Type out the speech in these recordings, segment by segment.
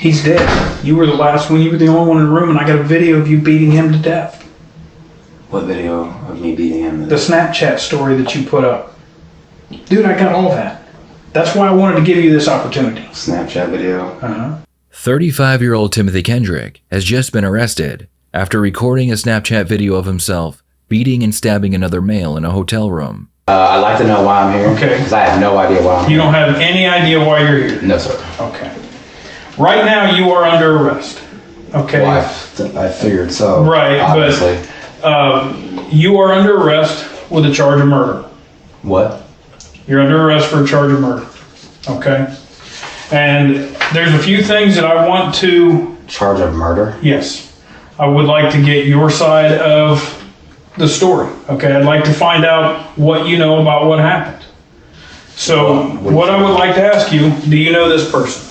He's dead. You were the last one. You were the only one in the room, and I got a video of you beating him to death. What video of me beating him? The Snapchat story that you put up. Dude, I got all that. That's why I wanted to give you this opportunity. Snapchat video? Uh-huh. 35-year-old Timothy Kendrick has just been arrested after recording a Snapchat video of himself beating and stabbing another male in a hotel room. I'd like to know why I'm here. Okay. Because I have no idea why I'm here. You don't have any idea why you're here? No, sir. Okay. Right now, you are under arrest. Okay. Well, I figured so. Right, obviously. but you are under arrest with a charge of murder. What? You're under arrest for a charge of murder. Okay. And there's a few things that I want to... Charge of murder? Yes. I would like to get your side of the story. Okay. I'd like to find out what you know about what happened. So what I would like to ask you, do you know this person?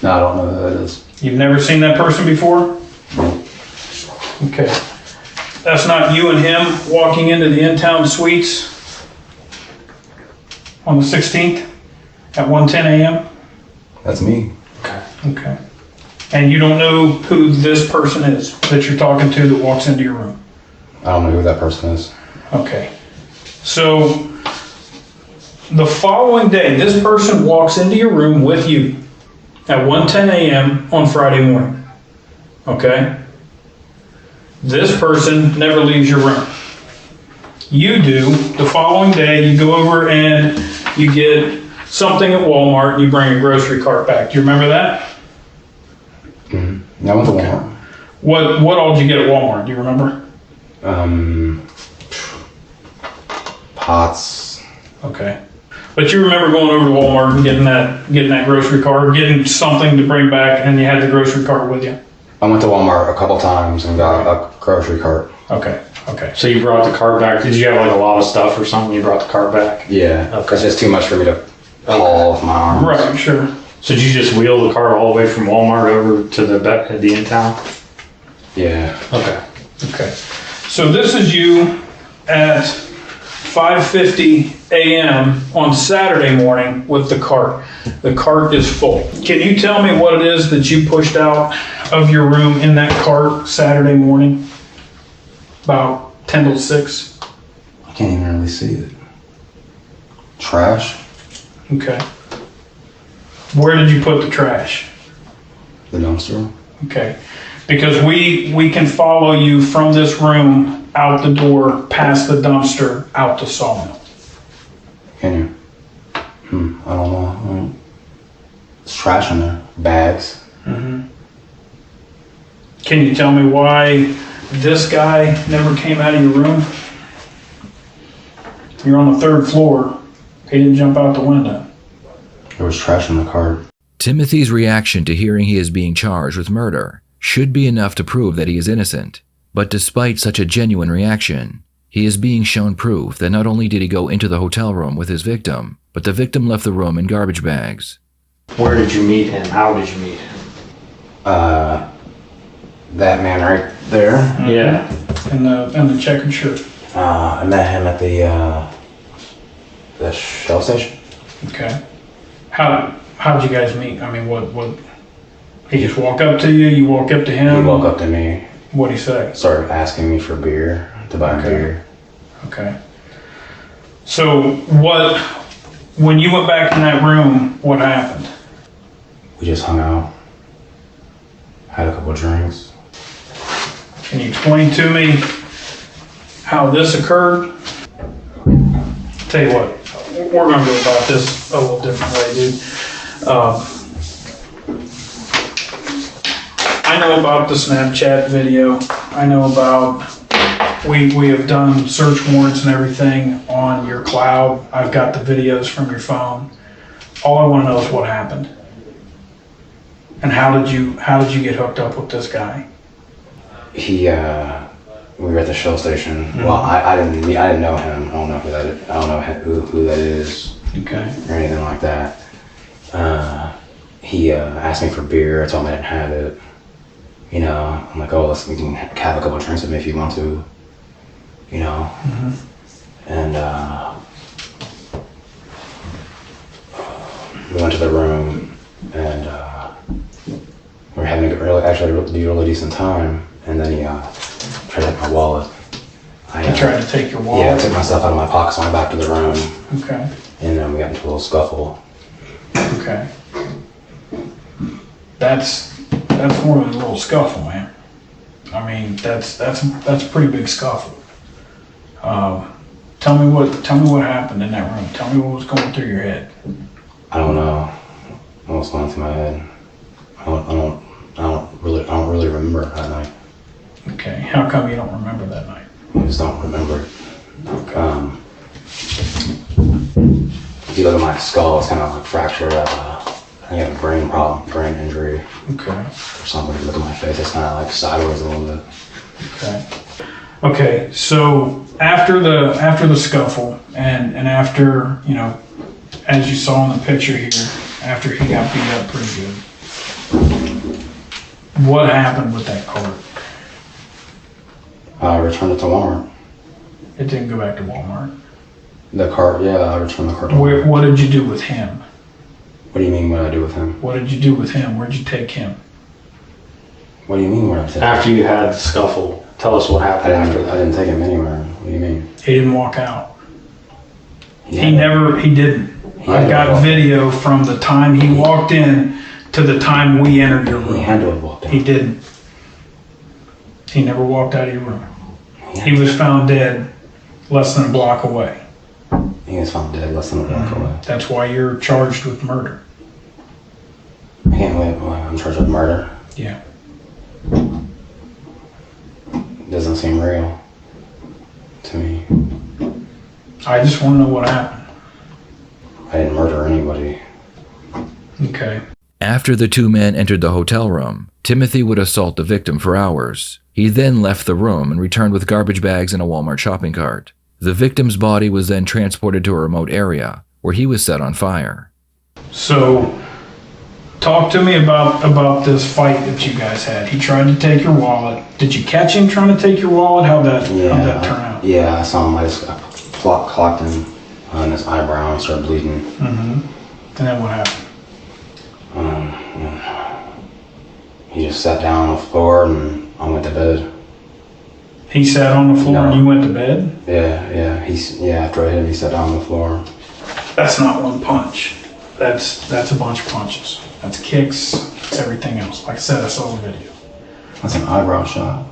No, I don't know who that is. You've never seen that person before? No. Okay. That's not you and him walking into the in-town suites on the 16th at 1:10 a.m.? That's me. Okay. And you don't know who this person is that you're talking to that walks into your room? I don't know who that person is. Okay. So the following day, this person walks into your room with you at 1:10 a.m. on Friday morning. Okay? This person never leaves your room. You do. The following day, you go over and you get something at Walmart and you bring a grocery cart back. Do you remember that? Mm-hmm. I went to Walmart. What all did you get at Walmart? Do you remember? Pots. Okay. But you remember going over to Walmart and getting that grocery cart, getting something to bring back, and you had the grocery cart with you? I went to Walmart a couple times and got a grocery cart. Okay. Okay. So you brought the cart back. Did you have like a lot of stuff or something? You brought the cart back? Yeah. Okay. It's just too much for me to haul with my arms. Right, sure. So did you just wheel the cart all the way from Walmart over to the in-town? Yeah. Okay. Okay. So this is you at 5:50 a.m. on Saturday morning with the cart. The cart is full. Can you tell me what it is that you pushed out of your room in that cart Saturday morning? About 10 to 6? I can't even really see it. Trash? Okay. Where did you put the trash? The dumpster? Okay. Because we can follow you from this room out the door, past the dumpster, out to Sawmill. Can you? I don't know. There's trash in there. Bags. Mm-hmm. Can you tell me why this guy never came out of your room? You're on the 3rd floor. He didn't jump out the window. There was trash in the cart. Timothy's reaction to hearing he is being charged with murder should be enough to prove that he is innocent. But despite such a genuine reaction, he is being shown proof that not only did he go into the hotel room with his victim, but the victim left the room in garbage bags. Where did you meet him? How did you meet him? That man right there. Mm-hmm. Yeah. In the checkered shirt. I met him at the Shell station. Okay. How'd you guys meet? I mean, what? He just walked up to you? You walk up to him? He walked up to me. What'd he say? Started asking me for beer, to buy beer. Okay. So when you went back in that room, what happened? We just hung out. Had a couple drinks. Can you explain to me how this occurred? Tell you what, we're gonna go about this a little different way, dude. I know about the Snapchat video. I know about, we have done search warrants and everything on your cloud. I've got the videos from your phone. All I want to know is what happened. And how did you get hooked up with this guy? We were at the Shell station. Mm-hmm. Well, I didn't know him. I don't know who that is. I don't know who that is. Okay. Or anything like that. He asked me for beer. I told him I didn't have it. You know, I'm like, oh, we can have a couple of drinks with me if you want to. You know. Mm-hmm. And we went to the room. and we were having a really decent time. And then he tried to take my wallet. He tried to take your wallet? Yeah, I took my stuff out of my pocket, so I went back to the room. Okay. And then we got into a little scuffle. Okay. That's more than a little scuffle, man. I mean, that's a pretty big scuffle. Tell me what happened in that room. Tell me what was going through your head. I don't know what was going through my head. I don't really remember that night. Okay. How come you don't remember that night? I just don't remember. Okay. If you look at my skull, it's kind of like fractured. I have a brain problem, brain injury. Okay. Or something. If you look at my face, it's kind of like sideways a little bit. Okay. Okay. So after the scuffle and after, you know, as you saw in the picture here, after he got beat up pretty good, what happened with that cart? I returned it to Walmart. It didn't go back to Walmart. The cart, yeah, I returned the cart to Walmart. What did you do with him? What do you mean what I do with him? What did you do with him? Where'd you take him? What do you mean what I take? After you had the scuffle, tell us what happened after I that. didn't take him anywhere. What do you mean? He didn't walk out. He Yeah. didn't. He I've had to got walk. video from the time he walked in to the time we entered your He room. had to have walked in. He didn't. He never walked out of your room. He was found dead less than a block away. He was found dead less than a block away. That's why you're charged with murder. I can't believe I'm charged with murder. Yeah. Doesn't seem real to me. I just want to know what happened. I didn't murder anybody. Okay. After the two men entered the hotel room, Timothy would assault the victim for hours. He then left the room and returned with garbage bags and a Walmart shopping cart. The victim's body was then transported to a remote area, where he was set on fire. So, talk to me about this fight that you guys had. He tried to take your wallet. Did you catch him trying to take your wallet? How'd that turn out? Yeah, I saw him. I just clocked him on his eyebrow and started bleeding. Mm-hmm. And then what happened? He just sat down on the floor and I went to bed. He sat on the floor and you went to bed? Yeah. After I hit him, he sat down on the floor. That's not one punch. That's a bunch of punches. That's kicks. That's everything else. Like I said, I saw the video. That's an eyebrow shot.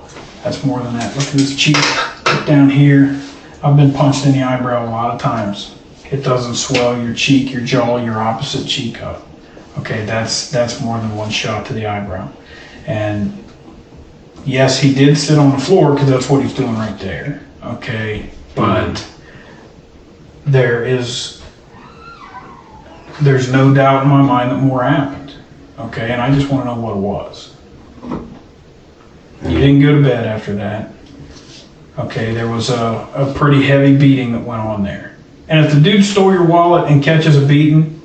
That's more than that. Look at his cheek. Look down here. I've been punched in the eyebrow a lot of times. It doesn't swell your cheek, your jaw, your opposite cheek up. Okay, that's more than one shot to the eyebrow. And yes, he did sit on the floor because that's what he's doing right there. Okay, but there's no doubt in my mind that more happened. Okay, and I just want to know what it was. You didn't go to bed after that. Okay, there was a pretty heavy beating that went on there. And if the dude stole your wallet and catches a beating,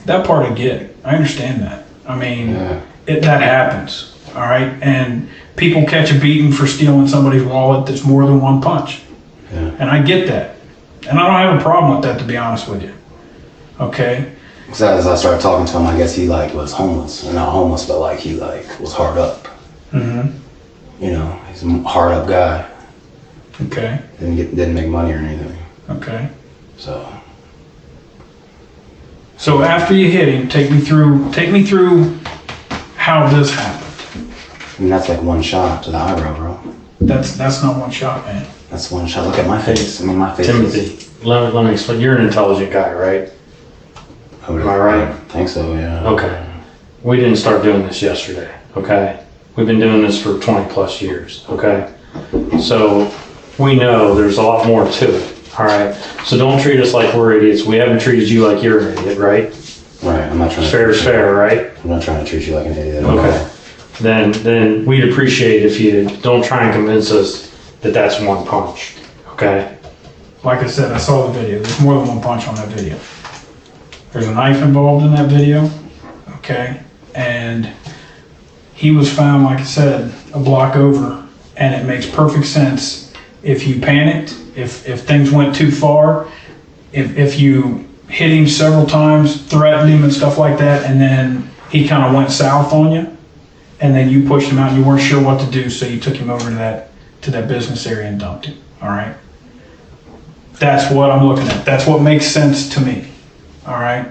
that part I get. I understand that. I mean, that happens, all right? And people catch a beating for stealing somebody's wallet that's more than one punch. Yeah. And I get that. And I don't have a problem with that, to be honest with you. Okay? Because as I started talking to him, I guess he was homeless. Not homeless, but he was hard up. Mm-hmm. You know, he's a hard up guy. Okay. Didn't make money or anything. Okay. So after you hit him, take me through how this happened. I mean, that's like one shot to the eyebrow, bro. That's not one shot, man. That's one shot. Look at my face. I mean, my face. Timothy, let me explain. You're an intelligent guy, right? Am I right? I think so, yeah. Okay. We didn't start doing this yesterday, okay? We've been doing this for 20 plus years, okay? So we know there's a lot more to it, all right? So don't treat us like we're idiots. We haven't treated you like you're an idiot, right? Right, I'm not trying to... Fair is fair, right? I'm not trying to treat you like an idiot. Okay. Then we'd appreciate if you don't try and convince us that that's one punch, okay? Like I said, I saw the video. There's more than one punch on that video. There's a knife involved in that video, okay? And he was found, like I said, a block over, and it makes perfect sense if you panicked, if things went too far, if you hit him several times, threatened him and stuff like that, and then he kind of went south on you, and then you pushed him out. You weren't sure what to do, so you took him over to that business area and dumped him. All right. That's what I'm looking at. That's what makes sense to me. All right.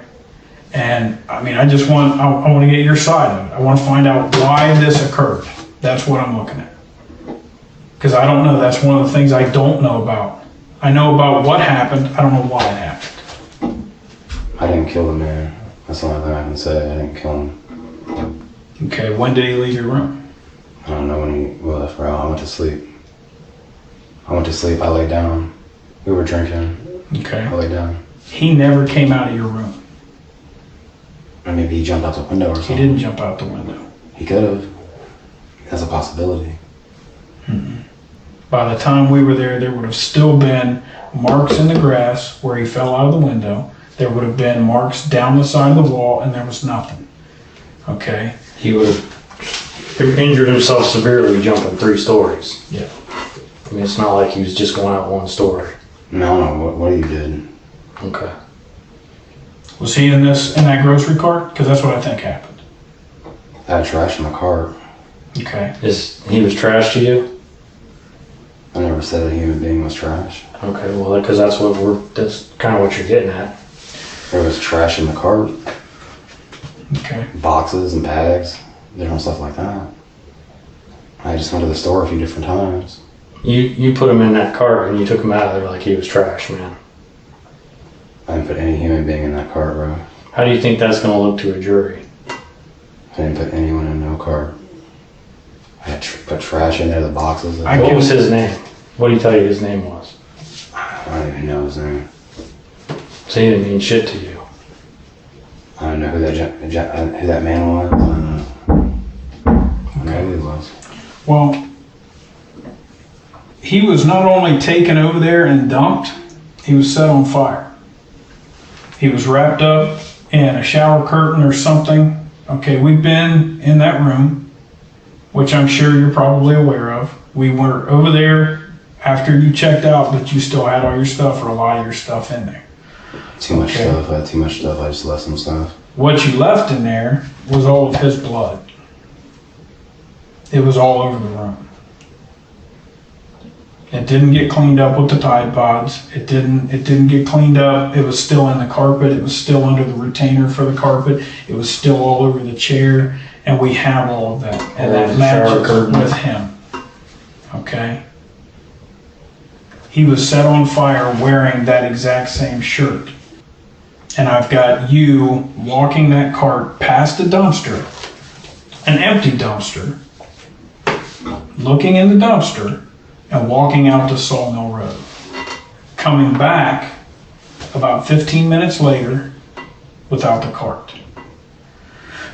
And I mean, I want to get your side of it. I want to find out why this occurred. That's what I'm looking at. Because I don't know. That's one of the things I don't know about. I know about what happened. I don't know why it happened. I didn't kill the man. That's the only thing I can say. I didn't kill him. Okay. When did he leave your room? I don't know when he left, bro. I went to sleep. I laid down. We were drinking. Okay. I laid down. He never came out of your room. Or maybe he jumped out the window or something. He didn't jump out the window. He could have. That's a possibility. By the time we were there would have still been marks in the grass where he fell out of the window. There would have been marks down the side of the wall, and there was nothing. Okay? He would have injured himself severely jumping 3 stories. Yeah. I mean, it's not like he was just going out 1 story. No, what you did. Okay. Was he in that grocery cart? Because that's what I think happened. I had trash in the cart. Okay. He was trash to you? I never said a human being was trash. Okay, well, because that's kind of what you're getting at. There was trash in the cart. Okay. Boxes and bags, different stuff like that. I just went to the store a few different times. You put him in that cart and you took him out of there like he was trash, man. I didn't put any human being in that cart, bro. How do you think that's going to look to a jury? I didn't put anyone in no cart. I had put trash in there, the boxes. What was his name? What did he tell you his name was? I don't even know his name. So he didn't mean shit to you. I don't know who that man was. I don't know who he was. Well, he was not only taken over there and dumped, he was set on fire. He was wrapped up in a shower curtain or something. Okay, we've been in that room, which I'm sure you're probably aware of. We were over there after you checked out, but you still had all your stuff or a lot of your stuff in there. Too much stuff. I had too much stuff. I just left some stuff. What you left in there was all of his blood. It was all over the room. It didn't get cleaned up with the Tide Pods. It didn't get cleaned up. It was still in the carpet. It was still under the retainer for the carpet. It was still all over the chair. And we have all of that. And that matches with him. Okay? He was set on fire wearing that exact same shirt. And I've got you walking that cart past a dumpster, an empty dumpster, looking in the dumpster, and walking out to Sawmill Road. Coming back about 15 minutes later without the cart.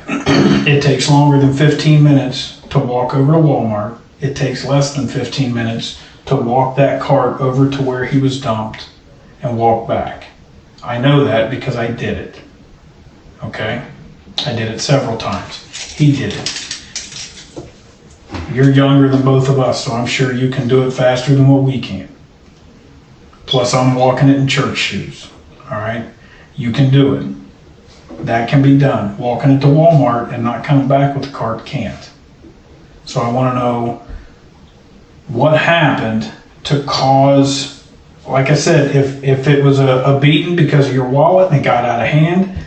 It takes longer than 15 minutes to walk over to Walmart. It takes less than 15 minutes to walk that cart over to where he was dumped and walk back. I know that because I did it. Okay? I did it several times. He did it. You're younger than both of us, so I'm sure you can do it faster than what we can. Plus, I'm walking it in church shoes. All right? You can do it. That can be done. Walking it to Walmart and not coming back with the cart can't. So I want to know what happened to cause, like I said, if it was a beating because of your wallet and it got out of hand,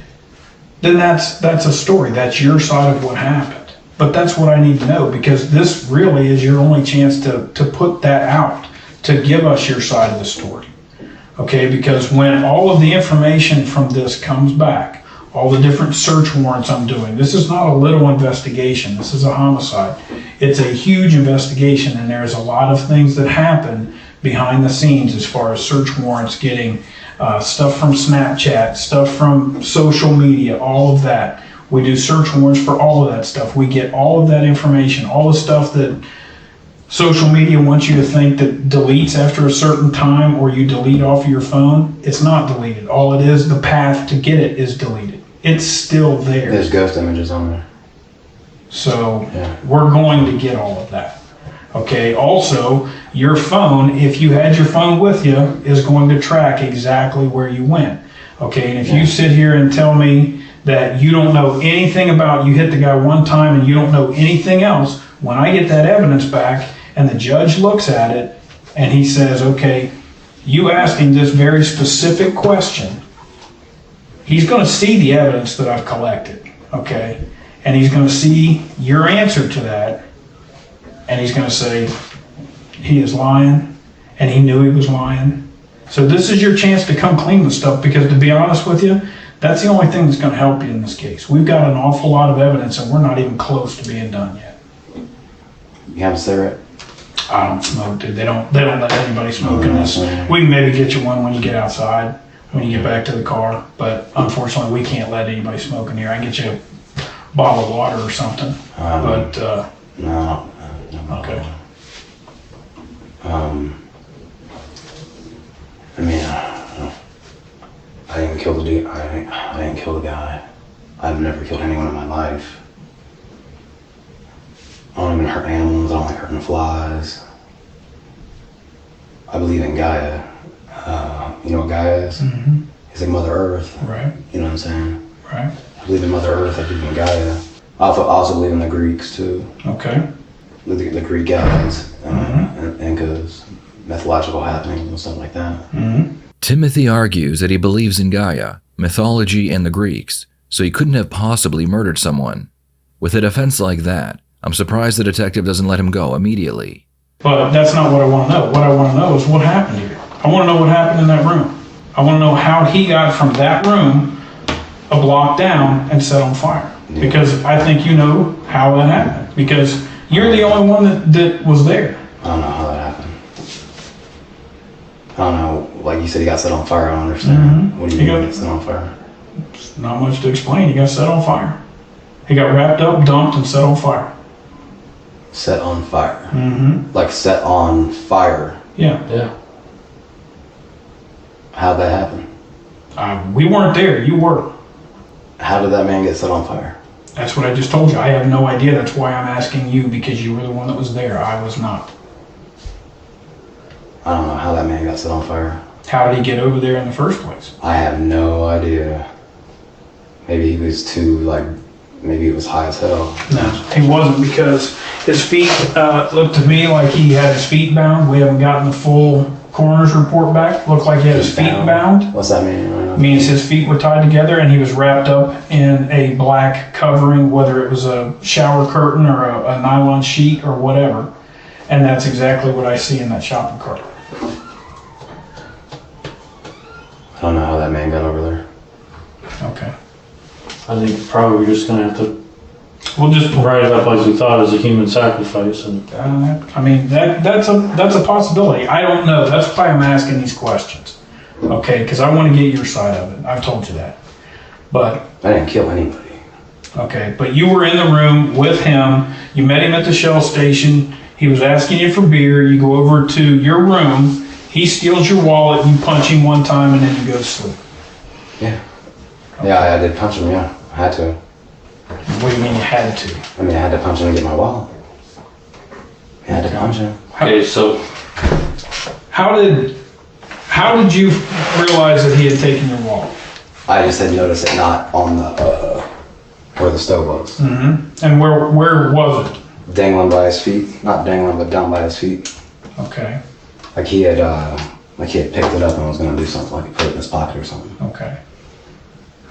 then that's a story. That's your side of what happened. But that's what I need to know, because this really is your only chance to put that out, to give us your side of the story. Okay, because when all of the information from this comes back, all the different search warrants I'm doing, this is not a little investigation, this is a homicide. It's a huge investigation, and there's a lot of things that happen behind the scenes as far as search warrants, getting stuff from Snapchat, stuff from social media, all of that. We do search warrants for all of that stuff. We get all of that information, all the stuff that social media wants you to think that deletes after a certain time, or you delete off of your phone. It's not deleted. All it is, the path to get it is deleted. It's still there. There's ghost images on there. So we're going to get all of that. Okay, also, your phone, if you had your phone with you, is going to track exactly where you went. Okay, and if you sit here and tell me that you don't know anything about. You hit the guy one time and you don't know anything else. When I get that evidence back and the judge looks at it and he says, okay, you asked him this very specific question, he's going to see the evidence that I've collected, okay? And he's going to see your answer to that, and he's going to say, he is lying, and he knew he was lying. So this is your chance to come clean with stuff, because to be honest with you, that's the only thing that's going to help you in this case. We've got an awful lot of evidence, and we're not even close to being done yet. You have a cigarette? I don't smoke, dude. They don't let anybody smoke in this. We can maybe get you one when you get outside, when you get back to the car, but unfortunately we can't let anybody smoke in here. I can get you a bottle of water or something, No. okay. I mean, I didn't kill the dude. I didn't kill the guy. I've never killed anyone in my life. I don't even hurt animals. I don't like hurting flies. I believe in Gaia. You know what Gaia is? Mm-hmm. It's like Mother Earth. Right. You know what I'm saying? Right. I believe in Mother Earth. I believe in Gaia. I also believe in the Greeks too. Okay. The Greek gods, and Incas, mythological happenings and stuff like that. Mm-hmm. Timothy argues that he believes in Gaia, mythology, and the Greeks, so he couldn't have possibly murdered someone. With a defense like that, I'm surprised the detective doesn't let him go immediately. But that's not what I want to know. What I want to know is what happened here. I want to know what happened in that room. I want to know how he got from that room a block down and set on fire. Yeah. Because I think you know how that happened. Because you're the only one that was there. I don't know how that happened. I don't know. Like you said, he got set on fire. I don't understand. Mm-hmm. What do you mean set on fire? It's not much to explain. He got set on fire. He got wrapped up, dumped, and set on fire. Set on fire. Mm-hmm. Like set on fire. Yeah. Yeah. How'd that happen? We weren't there. You were. How did that man get set on fire? That's what I just told you. I have no idea. That's why I'm asking you, because you were the one that was there. I was not. I don't know how that man got set on fire. How did he get over there in the first place? I have no idea. Maybe he was maybe he was high as hell. No, he wasn't, because his feet looked to me like he had his feet bound. We haven't gotten the full coroner's report back. Looked like he had his feet bound. What's that mean? It means his feet were tied together and he was wrapped up in a black covering, whether it was a shower curtain or a nylon sheet or whatever. And that's exactly what I see in that shopping cart. I don't know how that man got over there. Okay. I think probably we're just gonna have to We'll just write it up as we thought, as a human sacrifice, and I mean, that's a possibility. I don't know. That's why I'm asking these questions. Okay, because I want to get your side of it. I've told you that. But I didn't kill anybody. okay, but you were in the room with him. You met him at the Shell station. He was asking you for beer. You go over to your room. He steals your wallet. You punch him one time, and then you go to sleep. Yeah. Yeah, I did punch him. Yeah, I had to. What do you mean you had to? I mean, I had to punch him to get my wallet. I had to punch him. okay, so How did you realize that he had taken your wallet? I just had noticed it not on the where the stove was. Mm-hmm. And where was it? Dangling by his feet. Not dangling, but down by his feet. Okay. Like he had picked it up and was gonna do something, like he put it in his pocket or something. Okay.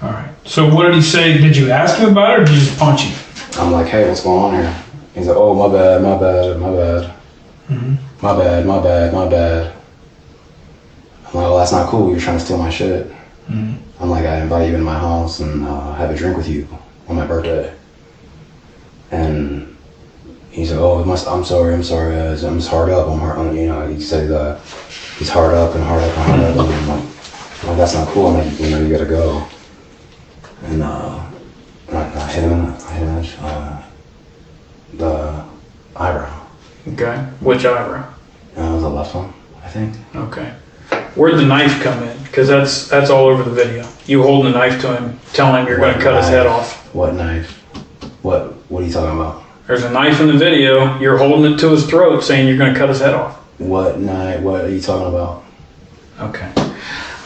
All right. So what did he say? Did you ask him about it, or did you just punch him? I'm like, hey, what's going on here? He's like, oh, my bad. Mm-hmm. My bad. I'm like, well, that's not cool. You're trying to steal my shit. Mm-hmm. I'm like, I invite you into my house and have a drink with you on my birthday. And he's like, oh, I'm sorry. I'm just hard up. He said he's hard up. And I'm like, well, that's not cool. I'm like, you gotta go. And I hit him the eyebrow. Okay. Which eyebrow? It was the left one, I think. Okay. Where'd the knife come in? Because that's all over the video. You holding the knife to him, telling him you're going to cut his head off. What knife? What are you talking about? There's a knife in the video. You're holding it to his throat, saying you're going to cut his head off. What knife? What are you talking about? Okay.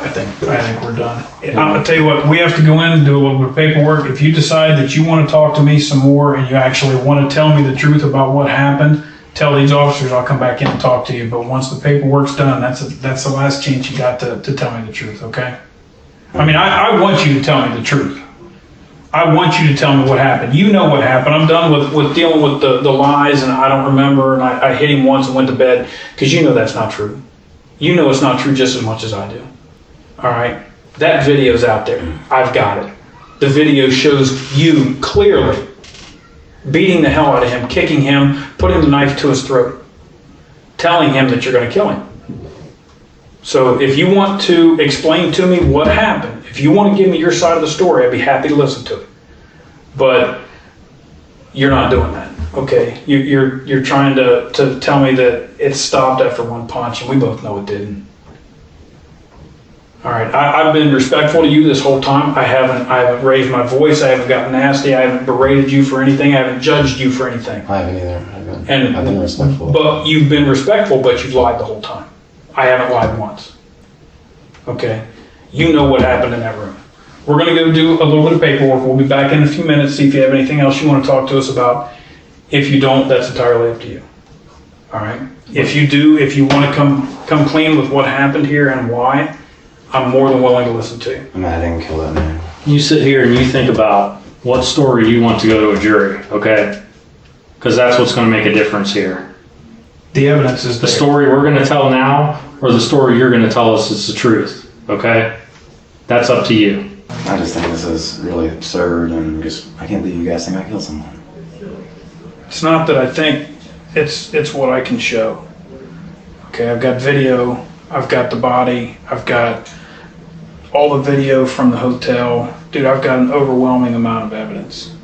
I think we're done. I'm gonna tell you what, we have to go in and do a little bit of paperwork. If you decide that you want to talk to me some more and you actually want to tell me the truth about what happened, tell these officers I'll come back in and talk to you. But once the paperwork's done, that's the last chance you got to tell me the truth, okay? I mean, I want you to tell me the truth. I want you to tell me what happened. You know what happened. I'm done with dealing with the lies and I don't remember and I hit him once and went to bed, because you know that's not true. You know it's not true just as much as I do. All right? That video's out there. I've got it. The video shows you clearly beating the hell out of him, kicking him, putting the knife to his throat, telling him that you're going to kill him. So if you want to explain to me what happened, if you want to give me your side of the story, I'd be happy to listen to it. But you're not doing that, okay? You're trying to tell me that it stopped after one punch, and we both know it didn't. All right, I've been respectful to you this whole time. I haven't raised my voice. I haven't gotten nasty. I haven't berated you for anything. I haven't judged you for anything. I haven't either. I've been respectful. But you've been respectful, but you've lied the whole time. I haven't lied once. Okay? You know what happened in that room. We're going to go do a little bit of paperwork. We'll be back in a few minutes, see if you have anything else you want to talk to us about. If you don't, that's entirely up to you. All right? If you do, if you want to come clean with what happened here and why, I'm more than willing to listen to you. I mean, I didn't kill that man. You sit here and you think about what story you want to go to a jury, okay? Because that's what's going to make a difference here. The evidence is The there. story we're going to tell now, or the story you're going to tell us is the truth, okay? That's up to you. I just think this is really absurd, and I can't believe you guys think I killed someone. It's not that I think, it's what I can show. Okay, I've got video, I've got the body, I've got all the video from the hotel. Dude, I've got an overwhelming amount of evidence.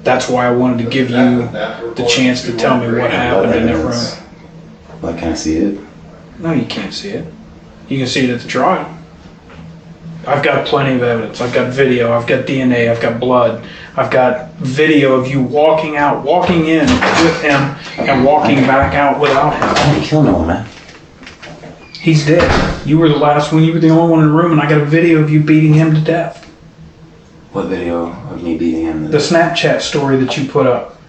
That's why I wanted to give you the chance to tell me what happened in that room. Like, can I see it? No, you can't see it. You can see it at the trial. I've got plenty of evidence. I've got video, I've got DNA, I've got blood. I've got video of you walking in with him and walking back out without him. I didn't kill no one, man. He's dead. You were the last one, you were the only one in the room, and I got a video of you beating him to death. What video of me beating him? The Snapchat story that you put up.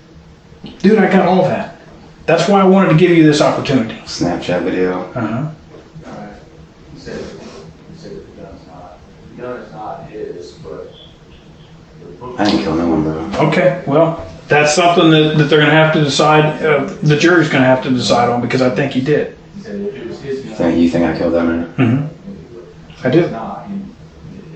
Dude, I got all that. That's why I wanted to give you this opportunity. Snapchat video? Uh-huh. He said the gun's not his, but. I didn't kill no one, bro. Okay, well, that's something that they're going to have to decide, the jury's going to have to decide on, because I think you did. He said if it was his gun. You think I killed that man? Mm-hmm. I do. It's not.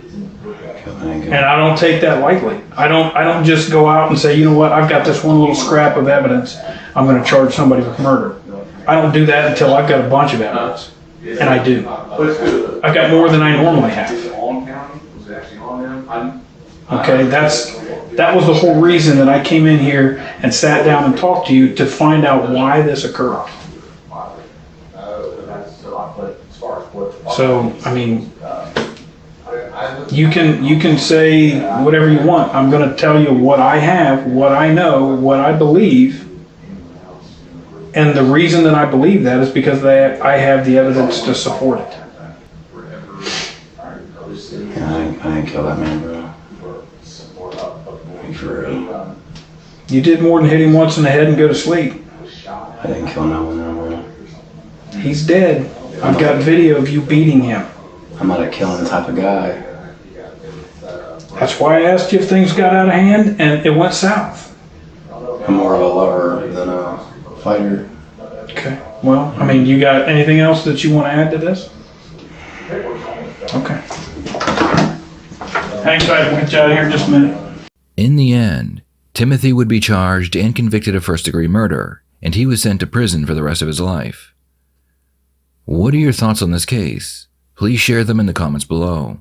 It's in the book. And I don't take that lightly. I don't just go out and say, you know what, I've got this one little scrap of evidence, I'm going to charge somebody with murder. I don't do that until I've got a bunch of evidence. And I do. I've got more than I normally have. Okay, that was the whole reason that I came in here and sat down and talked to you, to find out why this occurred. So, I mean, you can say whatever you want. I'm going to tell you what I have, what I know, what I believe. And the reason that I believe that is because I have the evidence to support it. Yeah, I didn't kill that man, bro. For real. You did more than hit him once in the head and go to sleep. I didn't kill no one, bro. He's dead. I've got video of you beating him. I'm not a killing type of guy. That's why I asked you if things got out of hand and it went south. I'm more of a lover than a fighter. Okay. Well, I mean, you got anything else that you want to add to this? Okay. Hang tight. We'll get you out of here in just a minute. In the end, Timothy would be charged and convicted of first-degree murder, and he was sent to prison for the rest of his life. What are your thoughts on this case? Please share them in the comments below.